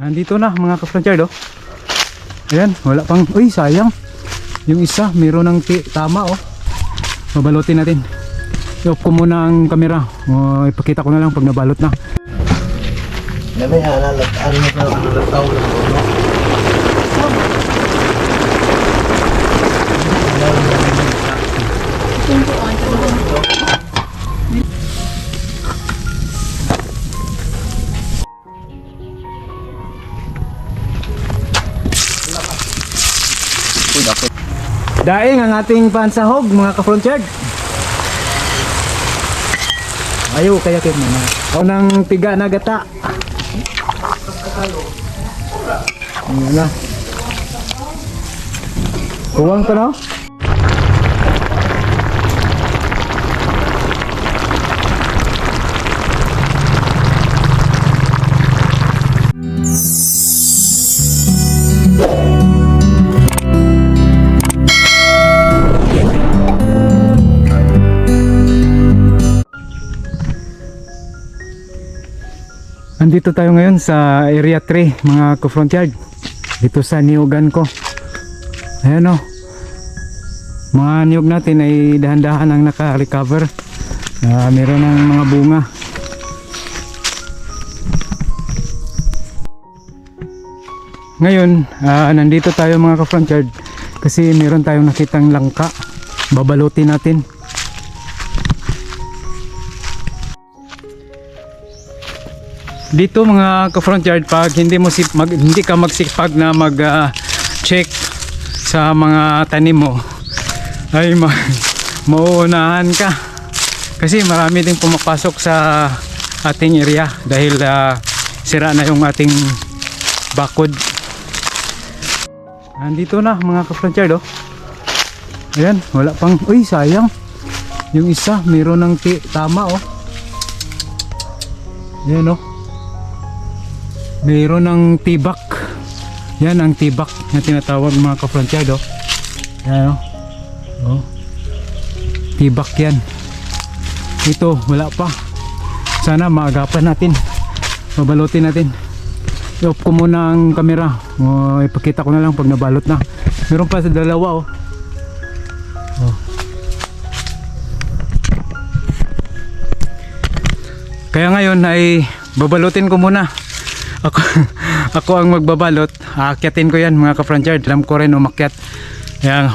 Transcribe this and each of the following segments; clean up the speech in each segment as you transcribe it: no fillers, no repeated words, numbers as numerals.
Andito na mga ka-frontier oh. Ayan, wala pang, uy sayang. Yung isa, meron ng tama oh. Babalutin natin. I-off ko muna ang camera. Ipakita ko na lang pag nabalot na. Dami ano nalataw lang no. Daing ang ating pansahog mga ka-frontier. Ayaw kaya kit mo na. O nang tiga na gata. Ayan na. Kuwang pa no? Andito tayo ngayon sa area 3 mga ka-front yard. Dito sa niyugan ko. Ayan o. Mga niyog natin ay dahan-dahan ang naka-recover. Meron ng mga bunga. Ngayon, nandito tayo mga ka-front yard kasi meron tayong nakitang langka. Babalutin natin. Dito mga ka-front yard, pag hindi ka magsipag na mag-check sa mga tanim mo, ay mauunahan ka. Kasi marami ding pumapasok sa ating area dahil sira na yung ating bakod. Andito na mga ka-front yard oh. Ayan, wala pang, uy sayang. Yung isa, meron ng tama oh. Ayan oh. Mayroon ng tibak. Yan ang tibak na tinatawag mga ka-front yard oh. Yan oh. Oh. Tibak yan. Ito wala pa. Sana maagapan natin. Babalutin natin. I-off ko muna ang camera. Ipakita ko na lang pag nabalot na. Meron pa sa dalawa oh. Oh. Kaya ngayon ay babalutin ko muna. Ako ang magbabalot. Aakyatin ko yan mga ka-front yard. Alam ko rin umakyat. Yan,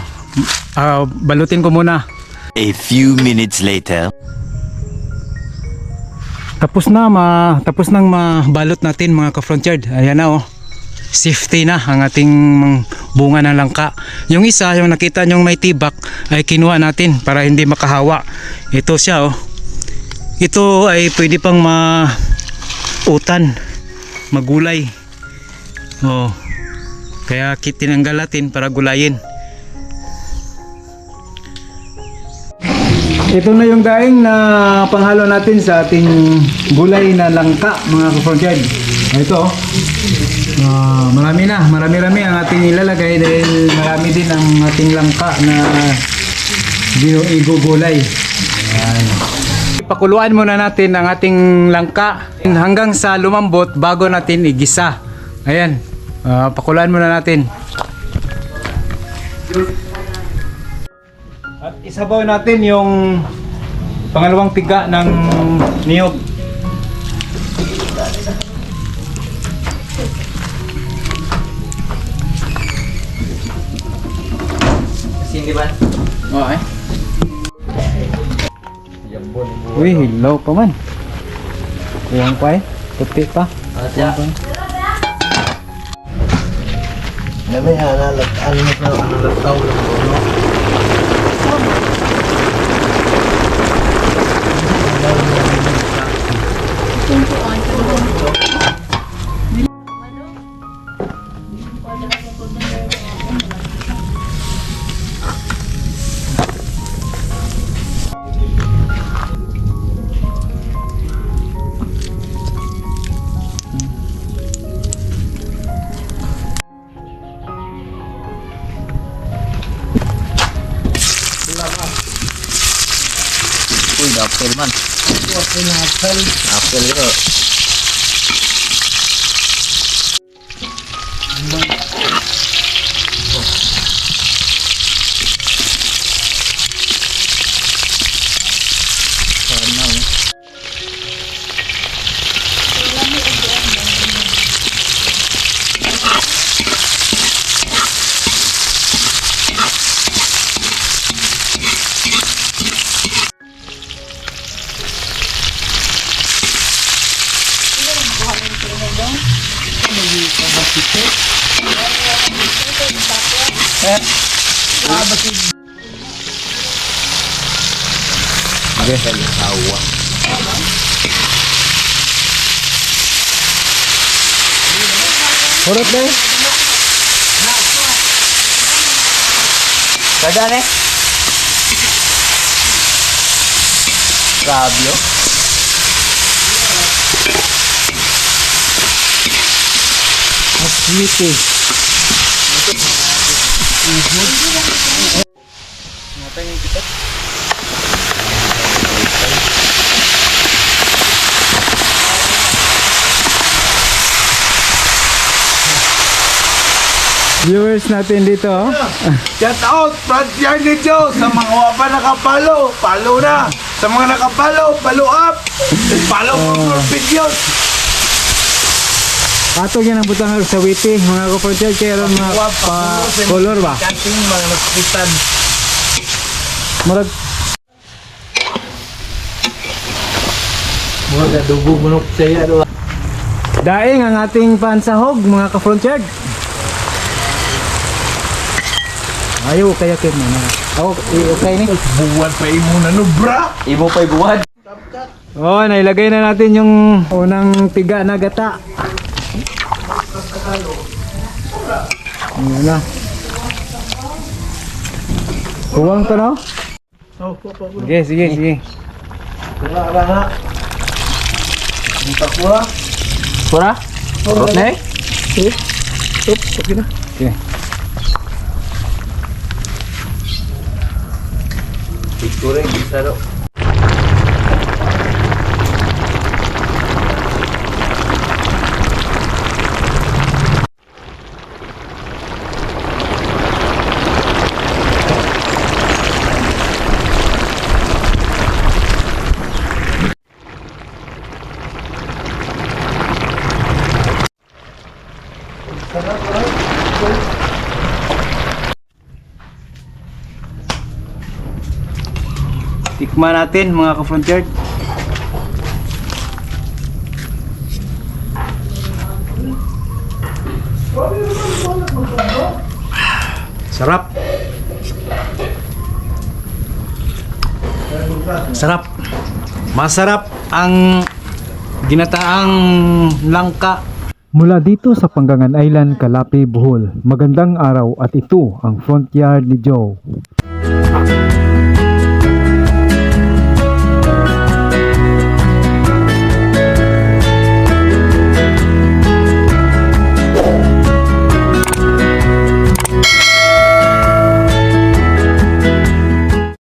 balutin ko muna. A few minutes later. Tapos nang mabalot natin mga ka-front yard. Ayan na oh. Safety na ang ating bunga ng langka. Yung isa, yung nakita nyong may tibak, ay kinuha natin para hindi makahawa. Ito siya oh. Ito ay pwede pang mautan, magulay. Oh. Kaya tinanggal natin para gulayin. Ito na yung daing na panghalo natin sa ating gulay na langka mga ka-front yard. Ito oh. Marami ang ating ilalagay dahil marami din ang ating langka na igugulay. Ayan. Pakuluan muna natin ang ating langka hanggang sa lumambot bago natin igisa. Ayan, pakuluan muna natin. At isabaw natin yung pangalawang tiga ng niyog. Sindi ba? Oo eh. Uy, hilaw pa man. Kuwang pa eh. Puti pa. Dami ano nalataw lang no. Uy, apple man. Apple ito. Hurot na eh. Kada ne? Grabe oh. Sweet eh. Viewers natin dito oh. Shout out, Frontier ni Joe. Sa mga wapa nakapalo, palo na. Sa mga nakapalo, follow up. Follow for more videos. Ato yan ang butang sa witi mga kapatid kaya ron mga color ba? Kating mga nagpitan. Murag Mga dugo bunok saya do. daing ang ating pansahog mga ka-frontier. Ayo kaya kin na. Ako okay ni. Buwan pa imo na no, bra. Imo pa'y buwan. Oh, nailagay na natin yung unang tiga na gata. Ayan na. Kuwang to no? Oh, po. Sige. Kaya. Kita pura. Pura? Rot na eh. Okay. Siguro bisa do. Tikman natin mga ka-frontier. Sarap. Sarap. Masarap ang ginataang langka. Mula dito sa Panggangan Island, Calape, Bohol. Magandang araw at ito ang front yard ni Joe.